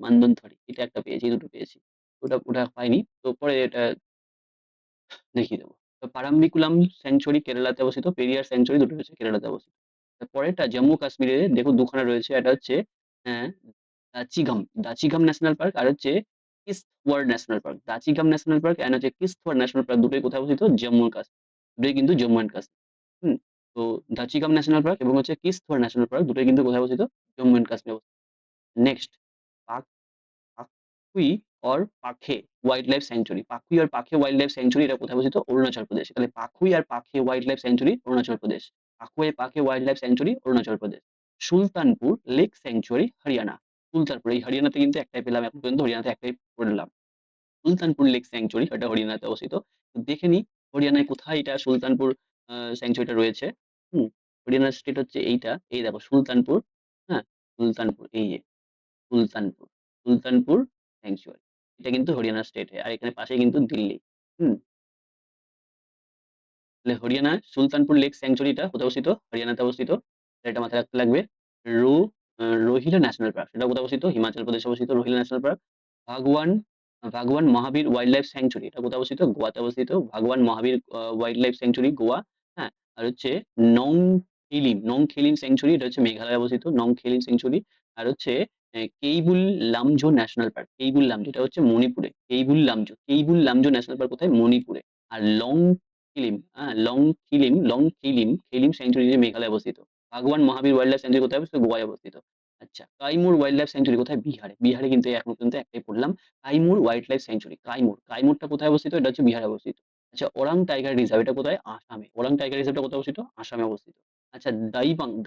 মান্দনথাড়ি এটা একটা পেয়েছি, এই ২ টো পেয়েছি। ওটা পাইনি। তো পরে এটা দেখিয়ে দেব। তো পারাম্বিকুলাম স্যাংচুয়ারি কেরালাতে অবস্থিত, পেরিয়ার স্যাংচুয়ারি দুটো হচ্ছে কেরালাতে অবস্থিত। পরেরটা জম্মু কাশ্মীরে দেখো ২ খানা রয়েছে। একটা হচ্ছে অ্যা দাচিগাম ন্যাশনাল পার্ক আর হচ্ছে Kishtwar national park. Dachigam national park and হচ্ছে কিস্তওয়াড় ন্যাশনাল পার্ক দুটোই কোথায় অবস্থিত? জম্মু আর কাশ্মীর। দুটোই কিন্তু জম্মু অ্যান্ড কাশ্মীর। হুম? তো দাচিগাম ন্যাশনাল পার্ক এবং হচ্ছে কিস্তওয়াড় ন্যাশনাল পার্ক দুটোই কিন্তু কোথায় অবস্থিত? জম্মু অ্যান্ড কাশ্মীরে অবস্থিত। নেক্সট, পাক Pakhui Pakke wild life sanctuary. Wild life sanctuary এটা কোথায় অবস্থিত? অরুণাচল প্রদেশে। তাহলে Pakke wild life sanctuary Arunachal Pradesh. Pakke wild life sanctuary Arunachal Pradesh. Sultanpur lake sanctuary Haryana. Sultanpur, এই হরিয়ানাতে কিন্তু একটাই পেলাম এখন পর্যন্ত, হরিয়ানাতে একটাই পড়লাম। সুলতানপুর লেক স্যাংচুয়ারি এটা হরিয়ানাতে অবস্থিত। তো দেখে নিই হরিয়ানায় কোথায় এটা সুলতানপুর স্যাংচুয়ারিটা রয়েছে। হুম? হরিয়ানার স্টেট হচ্ছে এইটা। এই দেখো সুলতানপুর, হ্যাঁ? সুলতানপুর, এই যে সুলতানপুর, সুলতানপুর স্যাংচুয়ারি। এটা কিন্তু হরিয়ানা স্টেটে। আর এখানে পাশেই কিন্তু দিল্লি। হুম? তাহলে হরিয়ানা সুলতানপুর লেক স্যাংচুয়ারিটা কোথায় অবস্থিত? হরিয়ানাতে অবস্থিত। এটা মাথায় রাখতে লাগবে। রো রোহিলা ন্যাশনাল পার্ক সেটা কোথায় অবস্থিত? হিমাচল প্রদেশে অবস্থিত রোহিলা ন্যাশনাল পার্ক। ভাগওয়ান ভাগওয়ান মহাবীর ওয়াইল্ড লাইফ স্যাংচুয়ারি এটা কোথায় অবস্থিত? গোয়াতে অবস্থিত। ভাগওয়ান মহাবীর ওয়াইল্ড লাইফ স্যাংচুয়ারি গোয়া, হ্যাঁ? আর হচ্ছে নংখেলিম স্যাংচুয়ারি এটা হচ্ছে মেঘালয়ে অবস্থিত। নংখেলিম স্যাংচুয়ারি আর হচ্ছে কেইবুল লামজো ন্যাশনাল পার্ক। কেইবুল লামজো এটা হচ্ছে মণিপুরে। কেইবুল লামজো ন্যাশনাল পার্ক কোথায়? মণিপুরে। আর খেলিম স্যাংচুয়ারি যে মেঘালয়ে অবস্থিত। ভাগওয়ান মহাবীর ওয়াইল্ড লাইফ স্যাংচুয়ারি কোথায় অবস্থিত? গোয়ায় অবস্থিত। আচ্ছা, কাইমুর ওয়াইল্ড লাইফ স্যাংচুয়ারি কোথায়? বিহারে। বিহারে কিন্তু এখন পর্যন্ত একটাই পড়লাম। কাইমুর ওয়াইল্ড লাইফ স্যাংচুয়ারি, কাইমুরটা কোথায় অবস্থিত? এটা হচ্ছে বিহারে অবস্থিত। আচ্ছা, ওরাং টাইগার রিজার্ভ এটা কোথায়? আসামে। ওরাং টাইগার রিজার্ভটা কোথায় অবস্থিত? আসামে অবস্থিত। আচ্ছা,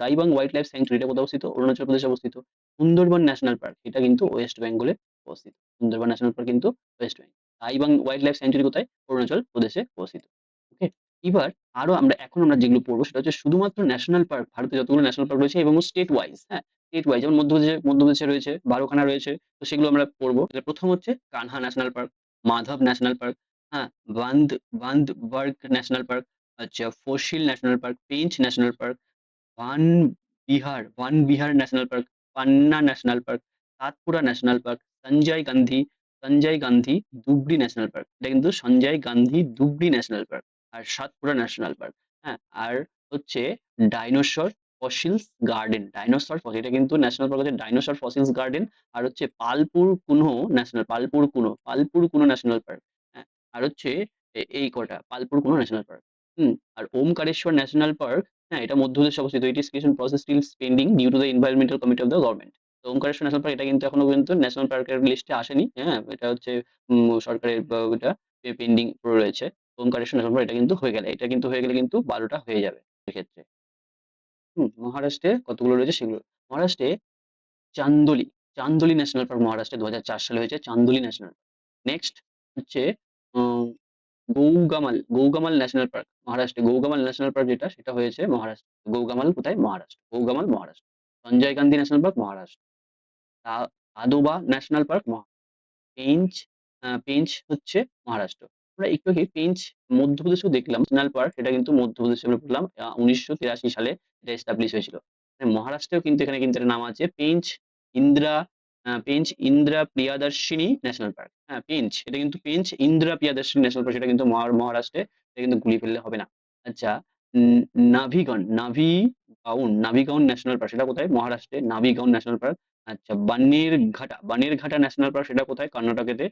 দাইবাং ওয়াইল্ড লাইফ স্যাংচুয়ারি এটা কোথায় অবস্থিত? অরুণাচল প্রদেশে অবস্থিত। সুন্দরবন ন্যাশনাল পার্ক এটা কিন্তু ওয়েস্ট বেঙ্গলে অবস্থিত। সুন্দরবন ন্যাশনাল পার্ক কিন্তু West Bengal. Dibang wild life sanctuary কোথায়? অরুণাচল প্রদেশে অবস্থিত। ওকে? এবার এখন আমরা যেগুলো পড়বো সেটা হচ্ছে শুধুমাত্র ন্যাশনাল পার্ক, ভারতে যতগুলো ন্যাশনাল পার্ক রয়েছে এবং স্টেট ওয়াইজ, হ্যাঁ? স্টেট ওয়াইজ যেমন মধ্যপ্রদেশে রয়েছে ১২ খানা রয়েছে। তো সেগুলো আমরা পড়বো। তাহলে ১ম হচ্ছে Kanha national park, Madhav national park, হ্যাঁ? বান্দরবার্গ ন্যাশনাল পার্ক, আচ্ছা fossil national park, Pench national park, Van Vihar national park, Panna national park, Satpura national park, Sanjay Gandhi Dubri national park. এটা কিন্তু সঞ্জয় গান্ধী ধুবড়ী ন্যাশনাল পার্ক আর সাতপুরা ন্যাশনাল পার্ক। হ্যাঁ? আর হচ্ছে ডাইনোসর ফসিলস গার্ডেন। এটা কিন্তু ন্যাশনাল পার্ক হচ্ছে ডাইনোসর ফসিলস গার্ডেন আর হচ্ছে পালপুর কুনো ন্যাশনাল পার্ক। হ্যাঁ? আর হচ্ছে এই কটা পালপুর কুনো ন্যাশনাল পার্ক। আর ওমকারেশ্বর ন্যাশনাল পার্ক, হ্যাঁ, এটা মধ্যপ্রদেশে অবস্থিত। It is creation process still pending due to the environmental committee of the government. তো ওমকারেশ্বর ন্যাশনাল পার্ক এটা কিন্তু এখনো পর্যন্ত ন্যাশনাল পার্কের লিস্টে আসেনি। হ্যাঁ? এটা হচ্ছে সরকারের ওটা পেন্ডিং পড়ে রয়েছে। ওমকারেশ্বর ন্যাশনাল পার্ক এটা কিন্তু হয়ে গেলে কিন্তু ১২ টা হয়ে যাবে এক্ষেত্রে। মহারাষ্ট্রে কতগুলো রয়েছে সেগুলো। মহারাষ্ট্রে চান্দোলি, চান্দোলি ন্যাশনাল পার্ক মহারাষ্ট্রে ২০০৪ সালে হয়েছে চান্দোলি ন্যাশনাল পার্ক। নেক্সট হচ্ছে উম গৌগামাল ন্যাশনাল পার্ক মহারাষ্ট্রে। গৌগামাল ন্যাশনাল পার্ক যেটা সেটা হয়েছে মহারাষ্ট্র। গৌগামাল কোথায়? মহারাষ্ট্র। গৌগামাল মহারাষ্ট্র। Sanjay Gandhi national park Maharashtra. তা তাদোবা ন্যাশনাল পার্ক পেঞ্চ পেঞ্চ হচ্ছে মহারাষ্ট্র। আমরা একটু আগে পেঞ্চ মধ্যপ্রদেশেও দেখলাম ন্যাশনাল পার্ক সেটা কিন্তু মধ্যপ্রদেশে আমরা বললাম ১৯৮৩ সালে এটা এস্টাবলিশ হয়েছিল। মহারাষ্ট্রেও কিন্তু এখানে কিন্তু একটা নাম আছে ইন্দ্রা পেঞ্চ ইন্দ্রা প্রিয়াদর্শিনী ন্যাশনাল পার্ক। হ্যাঁ, এটা কিন্তু পেঞ্চ ইন্দ্রা প্রিয়াদর্শিনী ন্যাশনাল পার্ক সেটা কিন্তু মহারাষ্ট্রে। এটা কিন্তু গুলিয়ে ফেললে হবে না। আচ্ছা, উম নাভিগাউন ন্যাশনাল পার্ক সেটা কোথায়? মহারাষ্ট্রে। Navegaon national park. আচ্ছা, বানেরঘাটা ন্যাশনাল পার্ক সেটা কোথায়? কর্ণাটকেতে।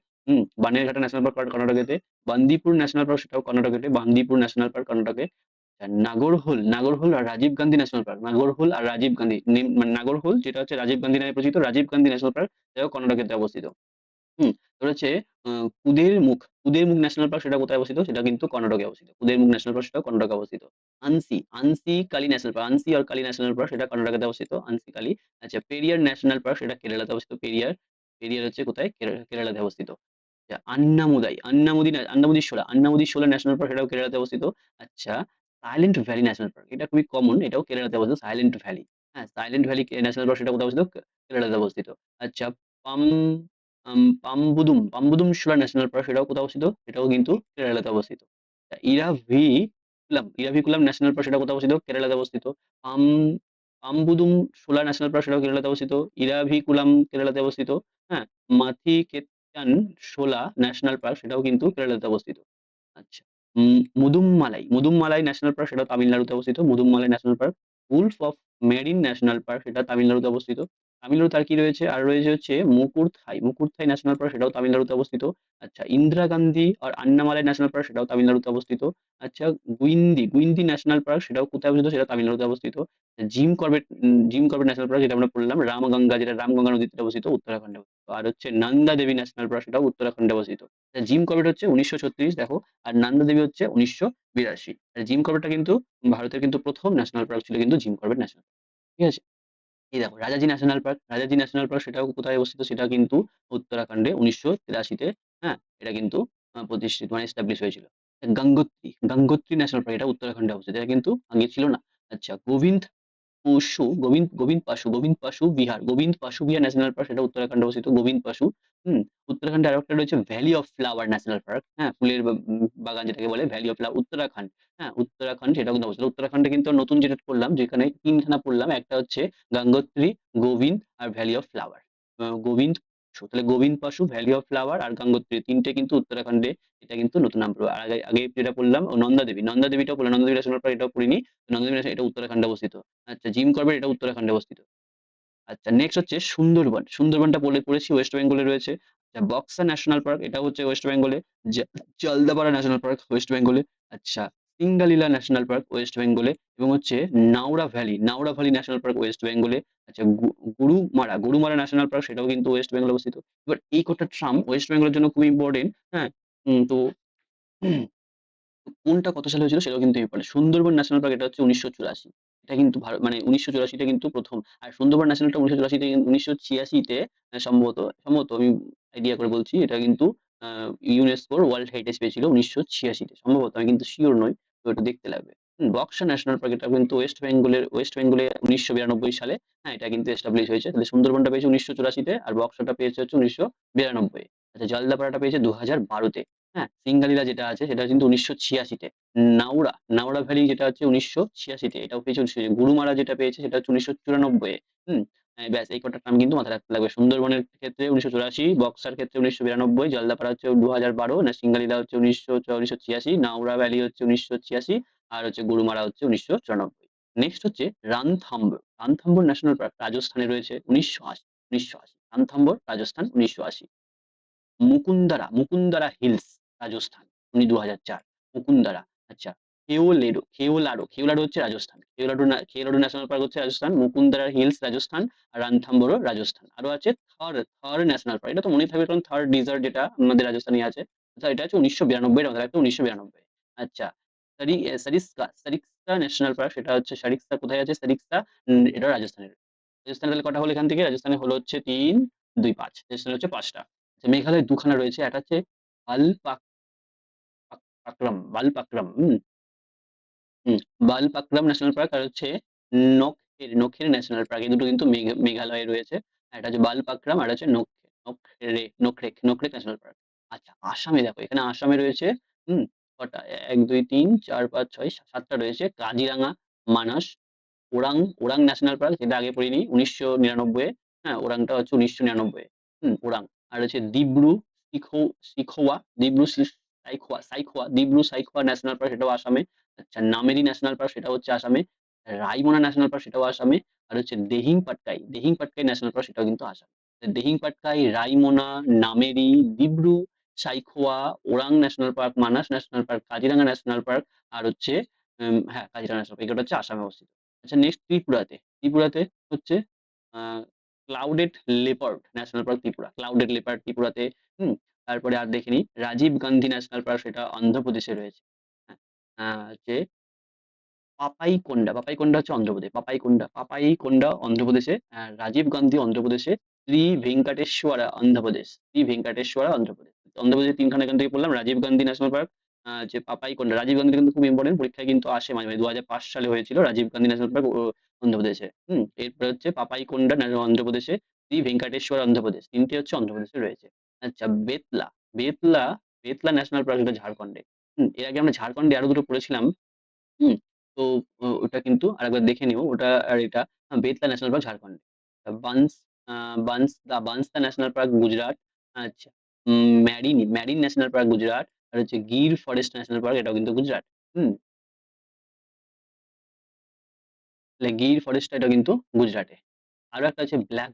বানেরঘাটা ন্যাশনাল পার্ক কর্ণাটকেতে। বান্দিপুর ন্যাশনাল পার্ক সেটাও কর্ণাটকেতে। বান্দিপুর ন্যাশনাল পার্ক কর্ণাটকে। নাগরহোল আর রাজীব গান্ধী ন্যাশনাল পার্ক। নাগরহোল আর রাজীব গান্ধী মানে নাগরহোল যেটা হচ্ছে রাজীব গান্ধী নামে পরিচিত। রাজীব গান্ধী ন্যাশনাল পার্ক সেটাও কর্ণাটকেতে অবস্থিত। তোর হচ্ছে কুদেরমুখ ন্যাশনাল পার্ক সেটা কোথায় অবস্থিত? সেটা কিন্তু কর্ণাটকে অবস্থিত। কুদেরমুখ ন্যাশনাল পার্ক সেটাও কর্ণাটকে অবস্থিত। আনসি আর কালি ন্যাশনাল পার্ক সেটা কর্ণাটকেতে অবস্থিত। আনসি কালি। আচ্ছা, পেরিয়ার ন্যাশনাল পার্ক সেটা কেরালাতে অবস্থিত। পেরিয়ার হচ্ছে কোথায়? কেরালাতে অবস্থিত। আচ্ছা, আন্নামুদি শোলা ন্যাশনাল পার্ক সেটাও কেরালাতে অবস্থিত। আচ্ছা, সাইলেন্ট ভ্যালি ন্যাশনাল পার্ক এটা খুবই কমন, এটাও কেরালাতে অবস্থিত। সাইলেন্ট ভ্যালি, হ্যাঁ, সাইলেন্ট ভ্যালি ন্যাশনাল পার্ক সেটা কোথায় অবস্থিত? কেরালাতে অবস্থিত। আচ্ছা, পাম পাম্বুদুম শোলা ন্যাশনাল পার্ক সেটাও কোথায় অবস্থিত? সেটাও কিন্তু কেরালাতে অবস্থিত। ইরাভিকুলাম ন্যাশনাল পার্ক সেটা কোথায় অবস্থিত? কেরালাতে অবস্থিত। পাম পাম্বুদুম শোলা ন্যাশনাল পার্ক সেটাও কেরালাতে অবস্থিত। ইরাভিকুলাম কেরালাতে অবস্থিত। হ্যাঁ, মাথিকেত্তান শোলা ন্যাশনাল পার্ক সেটাও কিন্তু কেরালাতে অবস্থিত। আচ্ছা। মুদুমমালাই ন্যাশনাল পার্ক সেটাও তামিলনাড়ুতে অবস্থিত। Mudumalai national park. Gulf of marine national park সেটা তামিলনাড়ুতে অবস্থিত। তামিলনাড়ুতে আর কি রয়েছে? আর রয়েছে হচ্ছে মুকুরথাই ন্যাশনাল পার্ক সেটাও তামিলনাড়ুতে অবস্থিত। আচ্ছা, ইন্দিরা গান্ধী আর আন্নামালাই ন্যাশনাল পার্ক সেটাও তামিলনাড়ুতে অবস্থিত। আচ্ছা, গুইন্দি ন্যাশনাল পার্ক সেটাও কোথায় অবস্থিত? সেটা তামিলনাড়ুতে অবস্থিত। জিম কর্বেট ন্যাশনাল পার্ক যেটা আমরা পড়লাম যেটা রামগঙ্গা নদীতে অবস্থিত উত্তরাখণ্ডে অবস্থিত। আর হচ্ছে নন্দা দেবী ন্যাশনাল পার্ক সেটাও উত্তরাখণ্ডে অবস্থিত। জিম কর্বেট হচ্ছে ১৯৩৬ দেখো, আর নন্দা দেবী হচ্ছে ১৯৮২। আর জিম কর্বেটটা কিন্তু ভারতের কিন্তু ১ম ন্যাশনাল পার্ক ছিল কিন্তু জিম কর্বেট ন্যাশনাল পার্ক। ঠিক আছে? এই দেখো রাজাজি ন্যাশনাল পার্ক সেটাও কোথায় অবস্থিত? সেটা কিন্তু উত্তরাখণ্ডে ১৯৮৩ তে, হ্যাঁ? এটা কিন্তু প্রতিষ্ঠিত মানে এস্টাবলিশ হয়েছিল। গঙ্গোত্রী ন্যাশনাল পার্ক এটা উত্তরাখণ্ডে অবস্থিত। এটা কিন্তু আগে ছিল না। আচ্ছা, গোবিন্দ পাশু বিহার ন্যাশনাল পার্ক সেটা উত্তরাখণ্ডে অবস্থিত। গোবিন্দ পাশু। হুম? উত্তরাখণ্ডে আরেকটা রয়েছে valley of flower national park. হ্যাঁ? ফুলের বাগান যেটাকে বলে ভ্যালি অফ ফ্লাওয়ার উত্তরাখণ্ড। হ্যাঁ? উত্তরাখণ্ড সেটাও কিন্তু অবস্থিত। উত্তরাখণ্ডে কিন্তু নতুন যেটা পড়লাম যেখানে ৩ খানা পড়লাম। একটা হচ্ছে গঙ্গোত্রী, গোবিন্দ আর ভ্যালি অফ ফ্লাওয়ার। গোবিন্দ পাশু। তাহলে গোবিন্দ পাশু, ভ্যালি অফ ফ্লাওয়ার আর গঙ্গোত্রী ৩ টে কিন্তু উত্তরাখণ্ডে। এটা কিন্তু নতুন নাম পড়বে। আর আগে যেটা পড়লাম নন্দা দেবী। নন্দা দেবীটাও পড়লাম। নন্দা দেবী ন্যাশনাল পার্ক এটাও পড়িনি। নন্দা দেবী ন্যাশনাল এটা উত্তরাখণ্ডে অবস্থিত। আচ্ছা, জিম কর্বেট এটা উত্তরাখণ্ডে অবস্থিত। আচ্ছা, নেক্সট হচ্ছে সুন্দরবন। সুন্দরবনটা পড়েছি ওয়েস্ট বেঙ্গলে রয়েছে। আচ্ছা, বক্সা ন্যাশনাল পার্ক এটা হচ্ছে ওয়েস্ট বেঙ্গলে। জা জলদাপাড়া ন্যাশনাল পার্ক ওয়েস্ট বেঙ্গলে। আচ্ছা, সিঙ্গালীলা ন্যাশনাল পার্ক ওয়েস্ট বেঙ্গলে এবং হচ্ছে Naora valley national park West বেঙ্গলে। আচ্ছা, গরুমারা ন্যাশনাল পার্ক সেটাও কিন্তু ওয়েস্ট বেঙ্গলে অবস্থিত। এবার এই কটা ট্রাম ওয়েস্ট বেঙ্গলের জন্য খুবই ইম্পোর্টেন্ট। হ্যাঁ? তো কোনটা কত সালে হয়েছিল সেটাও কিন্তু ইম্পর্টেন্ট। সুন্দরবন ন্যাশনাল পার্ক এটা হচ্ছে ১৯৮৪। এটা কিন্তু মানে ১৯৮৪ তে কিন্তু ১ম। আর সুন্দরবন ন্যাশনালটা ১৯৮৪ তে ১৯৮৬ তে সম্ভবত আমি আইডিয়া করে বলছি। এটা কিন্তু আ ইউনেস্কোর ওয়ার্ল্ড হেরিটেজ পেয়েছিল ১৯৮৬ তে। সম্ভবত, আমি কিন্তু সিওর নই। তো এটা দেখতে লাগবে। বক্সা ন্যাশনাল পার্ক এটা কিন্তু ওয়েস্ট বেঙ্গলে ১৯৯২ সালে, হ্যাঁ, এটা কিন্তু এস্টাবলিশ হয়েছে। তাহলে সুন্দরবনটা পেয়েছে ১৯৮৪ তে আর বক্সাটা পেয়েছে হচ্ছে ১৯৯২ এ। আচ্ছা, জলদাপাড়াটা পেয়েছে ২০১২ তে। হ্যাঁ, সিংগালীলা যেটা আছে সেটা কিন্তু ১৯৮৬ তে। নাওড়া ভ্যালি যেটা হচ্ছে ১৯৮৬ তে, এটাও পেয়েছে ১৯৮৬। গরুমারা যেটা পেয়েছে সেটা হচ্ছে ১৯৯৪ এ। হুম? ব্যাস এই কটার নাম কিন্তু মাথায় রাখতে লাগবে। সুন্দরবনের ক্ষেত্রে ১৯৮৪, বক্সার ক্ষেত্রে ১৯৯২, জলদাপাড়া হচ্ছে ২০১২, না সিংগালীলা হচ্ছে ১৯৮৬, নাওড়া ভ্যালি হচ্ছে ১৯৮৬, আর হচ্ছে গরুমারা হচ্ছে ১৯৯৪। নেক্সট হচ্ছে রানথাম্বর। রানথাম্বর ন্যাশনাল পার্ক রাজস্থানে রয়েছে ১৯৮০। ১৯৮০ রানথাম্বর রাজস্থান ১৯৮০। মুকুন্দারা হিলস রাজস্থান ২০০৪। মুকুন্দারা। আচ্ছা, খেওলাডো হচ্ছে রাজস্থান। খেওলাডো ন্যাশনাল পার্ক হচ্ছে রাজস্থান, মুকুন্দারা হিলস রাজস্থান, আর রানথাম্বরও রাজস্থান। আরো আছে থর ন্যাশনাল পার্ক। এটা তো মনেই থাকবে কারণ থর ডিজার্ট যেটা আমাদের রাজস্থানে আছে। আচ্ছা, এটা হচ্ছে ১৯৯২ এর, একটা ১৯৯২। আচ্ছা, সারিস্কা ন্যাশনাল পার্ক, সেটা হচ্ছে সারিস্কা, কোথায় আছে সারিস্কা? এটা রাজস্থানের। রাজস্থানে তাহলে কটা হলো এখান থেকে? রাজস্থানে হলো হচ্ছে ৩, ২, ৫। রাজস্থানে হচ্ছে ৫টা। আচ্ছা, মেঘালয়ে ২ খানা রয়েছে। একটা হচ্ছে বালপাকরাম। হুম, বালপাকরাম ন্যাশনাল পার্ক, আর হচ্ছে নখের ন্যাশনাল পার্ক। এই দুটো কিন্তু মেঘালয়ে রয়েছে। একটা হচ্ছে বালপাকরাম, আর হচ্ছে নোকরেক ন্যাশনাল পার্ক। আচ্ছা, আসামে দেখো, এখানে আসামে রয়েছে হুম কটা? ১, ২, ৩, ৪, ৫, ৬, ৭টা রয়েছে। কাজিরাঙা, মানাস, ওরাং, ওরাং ন্যাশনাল পার্ক, যেটা আগে পড়িনি, ১৯৯৯ এ। হ্যাঁ, ওরাংটা হচ্ছে ১৯৯৯ এ। ওরাং। আর হচ্ছে দিব্রু সাইখোয়া ন্যাশনাল পার্ক, সেটাও আসামে। আচ্ছা, নামেরি ন্যাশনাল পার্ক, সেটা হচ্ছে আসামে। রাইমনা ন্যাশনাল পার্ক, সেটাও আসামে। আর হচ্ছে দিহিং পাটকাই ন্যাশনাল পার্ক, সেটাও কিন্তু আসামে। Dihing Patkai, Raimona, Nameri, Dibru Saikhowa, Orang national park, Manas national park, Kaziranga national park, আর হচ্ছে হ্যাঁ, কাজিরাঙা ন্যাশনাল পার্ক, এগুলো হচ্ছে আসামে অবস্থিত। আচ্ছা, নেক্সট ত্রিপুরাতে হচ্ছে ক্লাউডেড লেপার্ড ন্যাশনাল পার্ক, ত্রিপুরাতে। হুম তারপরে আর দেখিনি। রাজীব গান্ধী ন্যাশনাল পার্ক, সেটা অন্ধ্রপ্রদেশে রয়েছে। হ্যাঁ, হচ্ছে পাপাইকোন্ডা হচ্ছে অন্ধ্রপ্রদেশ। পাপাইকোন্ডা অন্ধ্রপ্রদেশে। রাজীব গান্ধী অন্ধ্রপ্রদেশে। শ্রী ভেঙ্কাটেশ্বরা অন্ধ্রপ্রদেশ। অন্ধ্রপ্রদেশের তিনখানা এখান থেকে পড়লাম। রাজীব গান্ধী ন্যাশনাল পার্ক, যে পাপাইকোন্ডা, রাজীব গান্ধী কিন্তু খুব ইম্পর্টেন্ট, পরীক্ষায় কিন্তু আসে মাঝে মাঝে। ২০০৫ সালে হয়েছিল রাজীব গান্ধী ন্যাশনাল পার্ক অন্ধ্রপ্রদেশে। এরপরে হচ্ছে পাপাইকোন্ডা অন্ধ্রপ্রদেশে, শ্রী ভেঙ্কাটেশ্বর অন্ধ্রপ্রদেশ। তিনটে হচ্ছে অন্ধ্রপ্রদেশে রয়েছে। আচ্ছা, বেতলা বেতলা ন্যাশনাল পার্ক, এটা ঝাড়খণ্ডে। এর আগে আমরা ঝাড়খণ্ডে আরো দুটো পড়েছিলাম। হুম? তো ওটা কিন্তু আরেকবার দেখে নিও। ওটা আর এটা বেতলা ন্যাশনাল পার্ক ঝাড়খণ্ডে। বানস আ বানসদা ন্যাশনাল পার্ক গুজরাট। আচ্ছা, ম্যারিন ন্যাশনাল পার্ক গুজরাট। আর হচ্ছে গির ফরেস্ট ন্যাশনাল পার্ক, এটাও কিন্তু গুজরাট। হুম? তাহলে গির ফরেস্টটা এটা কিন্তু গুজরাটে। আরো একটা আছে ব্ল্যাক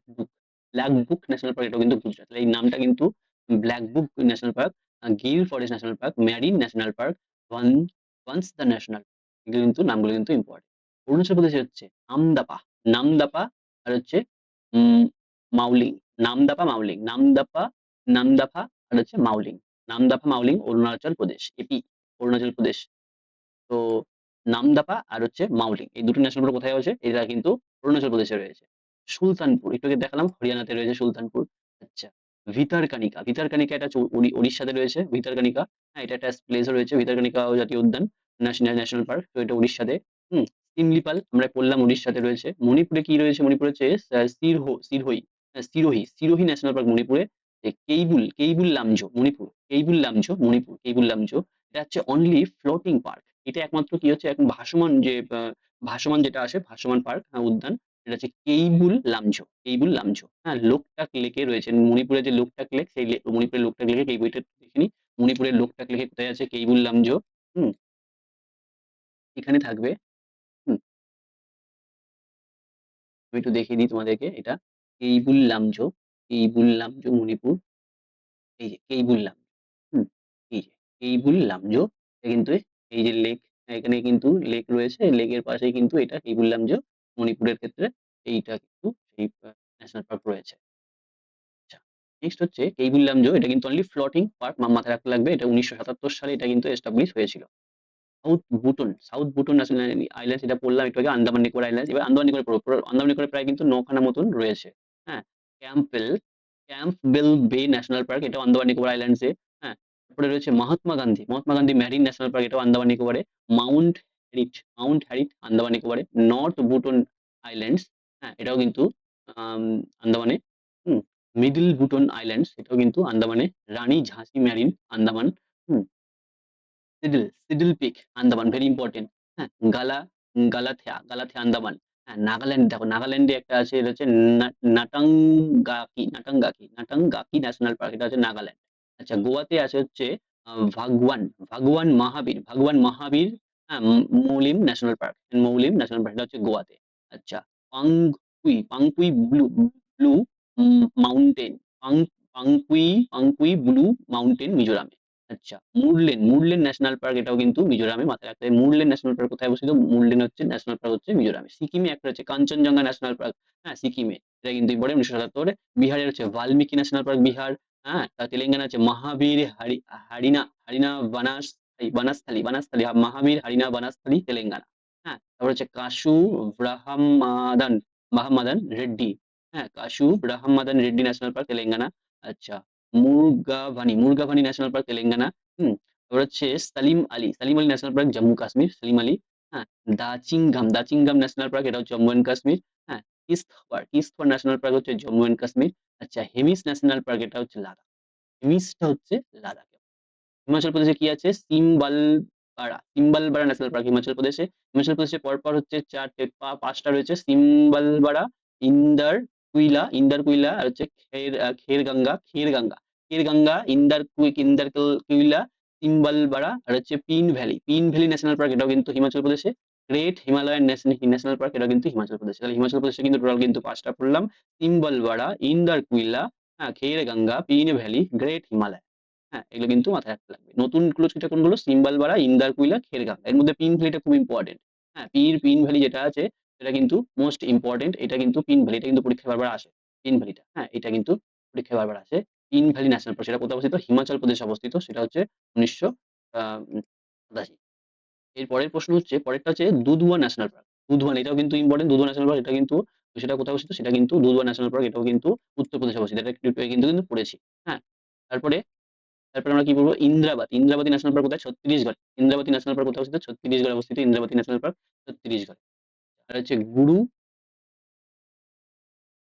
বুক ন্যাশনাল পার্ক, এটাও কিন্তু গুজরাট। তাহলে এই নামটা কিন্তু blackbuck national park, Gir forest national park, marine national park, ওয়ান ওয়ান্স দ্য ন্যাশনাল, এগুলো কিন্তু নামগুলো কিন্তু ইম্পর্টেন্ট। অরুণাচল প্রদেশে হচ্ছে নামদাপা, আর হচ্ছে উম মাউলিং, নামদাপা আর হচ্ছে মাউলিং, অরুণাচল প্রদেশ, অরুণাচল প্রদেশ। তো নামদাপা আর হচ্ছে মাউলিং, এই দুটো ন্যাশনাল পার্ক কোথায় আছে? এরা কিন্তু অরুণাচল প্রদেশে রয়েছে। সুলতানপুর, একটু আগে দেখালাম হরিয়ানাতে রয়েছে সুলতানপুর। আচ্ছা, ভিতরকানিকা এটা হচ্ছে উড়িষ্যাতে রয়েছে ভিতরকানিকা। হ্যাঁ, এটা একটা প্লেসও রয়েছে, ভিতরকানিকা জাতীয় উদ্যান, ন্যাশনাল পার্ক, তো এটা উড়িষ্যাতে। হুম সিমলিপাল আমরা পড়লাম, উড়িষ্যাতে রয়েছে। মণিপুরে কি রয়েছে? মণিপুরে হচ্ছে সিরোহি ন্যাশনাল পার্ক মণিপুরে। কেইবুল লামজো, এটা হচ্ছে অনলি ফ্লোটিং পার্ক। এটা একমাত্র কি হচ্ছে, এখন ভাসমান যেটা আসে, ভাসমান পার্ক, উদ্যান। এটা হচ্ছে কেইবুল লামজো। হ্যাঁ, লোকটাক লেকে রয়েছে মণিপুরে, যে লোকটাক লেক, সেই মণিপুরের লোকটাক লেকে, এই বইটা দেখিনি। মণিপুরের লোকটাক লেকে কোথায় আছে? কেইবুল লামজো। হুম এখানে থাকবে। হুম আমি একটু দেখিয়ে দিই তোমাদেরকে এটা। কেইবুল লামজো মণিপুর। এই যে কেইবুল লামজো। হুম এই যে কেইবুল লামজো, এটা কিন্তু এই যে লেক, এখানে কিন্তু লেক রয়েছে, লেকের পাশেই কিন্তু এটা কেইবুল লামজো, মণিপুরের ক্ষেত্রে এইটা কিন্তু সেই ন্যাশনাল পার্ক রয়েছে। আচ্ছা, নেক্সট হচ্ছে কেইবুল লামজো, এটা কিন্তু অনলি ফ্লোটিং পার্ক, মাথায় রাখতে লাগবে। এটা ১৯৭৭ সালে এটা কিন্তু এস্টাবলিশ হয়েছিল। সাউথ বুটন ন্যাশনাল আইল্যান্ডস, এটা পড়লাম একটু আগে, আন্দামান নিকোবর আইল্যান্ডস। এবার আন্দামান নিকোবর পড়বো। আন্দামান নিকোবরে প্রায় কিন্তু ৯ খানা মতন রয়েছে। হ্যাঁ, Campbell Campbell bay national park, এটাও আন্দামান নিকোবর আইল্যান্ডস এ। হ্যাঁ, তারপরে রয়েছে Mahatma Gandhi marine national park, এটাও আন্দামান নিকোবরে। মাউন্ট হ্যারিট আন্দামান নিকোবরে। নর্থ বুটন আইল্যান্ডস, হ্যাঁ এটাও কিন্তু আন্দামানে। হুম, মিডল বুটন আইল্যান্ডস, এটাও কিন্তু আন্দামানে। রানী ঝাঁসি মেরিন আন্দামান। হুম, saddle peak Andaman, very important. হ্যাঁ, গালাথিয়া আন্দামান। হ্যাঁ, নাগাল্যান্ড দেখো, নাগাল্যান্ডে একটা আছে, এটা হচ্ছে নাটাঙ্গাকি ন্যাশনাল পার্ক, এটা হচ্ছে নাগাল্যান্ড। আচ্ছা, গোয়াতে আছে হচ্ছে ভাগওয়ান ভাগওয়ান মহাবীর, হ্যাঁ, মৌলিম ন্যাশনাল পার্ক, এটা হচ্ছে গোয়াতে। আচ্ছা, পাংকুই ব্লু মাউন্টেন, পাং পাংকুই ব্লু মাউন্টেন মিজোরামে। আচ্ছা, মুরলেন ন্যাশনাল পার্ক, এটাও কিন্তু মিজোরামে, মাথায় রাখতে হবে। মুরলেন ন্যাশনাল পার্ক কোথায় অবস্থিত? মুরলেন হচ্ছে ন্যাশনাল পার্ক হচ্ছে মিজোরামে। সিকিমে একটা হচ্ছে কাঞ্চনজঙ্ঘা ন্যাশনাল পার্ক, হ্যাঁ সিকিমে, এটা কিন্তু ইম্পর্টেন্ট, 1977। বিহারের হচ্ছে বাল্মীকি ন্যাশনাল পার্ক বিহার। হ্যাঁ, তেলেঙ্গানা হচ্ছে মহাবীর হারিনা মহাবীর হারিনা বানাসথালী তেলেঙ্গানা। হ্যাঁ, তারপর হচ্ছে কাশু ব্রাহ্মাদান মাহমাদান রেড্ডি, হ্যাঁ কাশু ব্রাহ্মাদান রেড্ডি ন্যাশনাল পার্ক তেলেঙ্গানা। আচ্ছা, মুরগাভানি ন্যাশনাল পার্ক তেলেঙ্গানা। হুম, তারপর হচ্ছে সালিম আলী ন্যাশনাল পার্ক জম্মু কাশ্মীর, সালিম আলী। হ্যাঁ, দাচিংগাম ন্যাশনাল পার্ক, এটা হচ্ছে জম্মু এন্ড কাশ্মীর। হ্যাঁ, কিস্তওয়ার ন্যাশনাল পার্ক হচ্ছে জম্মু এন্ড কাশ্মীর। আচ্ছা, হেমিস ন্যাশনাল পার্ক, এটা হচ্ছে লাদাখ। হেমিসটা হচ্ছে লাদাখ। হিমাচল প্রদেশে কি আছে? সিম্বালবাড়া ন্যাশনাল পার্ক হিমাচল প্রদেশে পরপর হচ্ছে পাঁচটা রয়েছে: সিম্বালবাড়া, ইন্দার কুইলা, আর হচ্ছে খেরগঙ্গা, ইন্দার কুইলা, সিম্বালবাড়া, আর হচ্ছে পিন ভ্যালি ন্যাশনাল পার্ক, এটাও কিন্তু হিমাচল প্রদেশে। গ্রেট হিমালয়ান ন্যাশনাল পার্ক, এটাও কিন্তু হিমাচল প্রদেশে। তাহলে হিমাচল প্রদেশে কিন্তু টোটাল কিন্তু পাঁচটা পড়লাম: সিম্বালবাড়া, ইন্দার কুইলা, হ্যাঁ খেরগঙ্গা, পিন ভ্যালি, গ্রেট হিমালয়। হ্যাঁ, এগুলো কিন্তু মাথায় রাখতে লাগবে। নতুন ক্লুজটা কোনগুলো? সিম্বালবাড়া, ইন্দারকুইলা, খেরগাঁও। এর মধ্যে পিন ভ্যালিটা খুব ইম্পর্টেন্ট। হ্যাঁ, পিন ভ্যালি যেটা আছে সেটা কিন্তু মোস্ট ইম্পর্টেন্ট। এটা কিন্তু পিন ভ্যালি, এটা কিন্তু পরীক্ষায় বারবার আসে। পিন ভ্যালিটা, হ্যাঁ এটা কিন্তু পরীক্ষায় বারবার আসে। পিন ভ্যালি ন্যাশনাল পার্ক, সেটা কোথায় অবস্থিত? হিমাচল প্রদেশে অবস্থিত। সেটা হচ্ছে 1987। এর পরের প্রশ্ন হচ্ছে, পরেরটা হচ্ছে দুধওয়া ন্যাশনাল পার্ক। দুধওয়ান, এটাও কিন্তু ইম্পর্টেন্ট। দুধওয়া ন্যাশনাল পার্ক, এটা কিন্তু, সেটা কোথায় অবস্থিত? সেটা কিন্তু দুধওয়া ন্যাশনাল পার্ক, এটাও কিন্তু উত্তরপ্রদেশে অবস্থিত। এটা কিন্তু পড়েছি। হ্যাঁ, তারপরে তারপরে আমরা কি বলবো? ইন্দ্রাবতী ন্যাশনাল পার্ক কোথায়? ছত্তিশগড়। ইন্দ্রাবতী ন্যাশনাল পার্ক কোথায় অবস্থিত? ছত্তিশগড়ে অবস্থিত ইন্দ্রাবতী ন্যাশনাল পার্ক, ছত্তিশগড়। আর হচ্ছে গুরু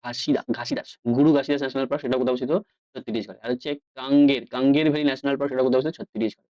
ঘাসিদাস ন্যাশনাল পার্ক, সেটা কোথায় অবস্থিত? ছত্তিশগড়। আর হচ্ছে কাঙ্গের ভ্যালি ন্যাশনাল পার্ক, সেটা কোথায় অবস্থিত? ছত্তিশগড়।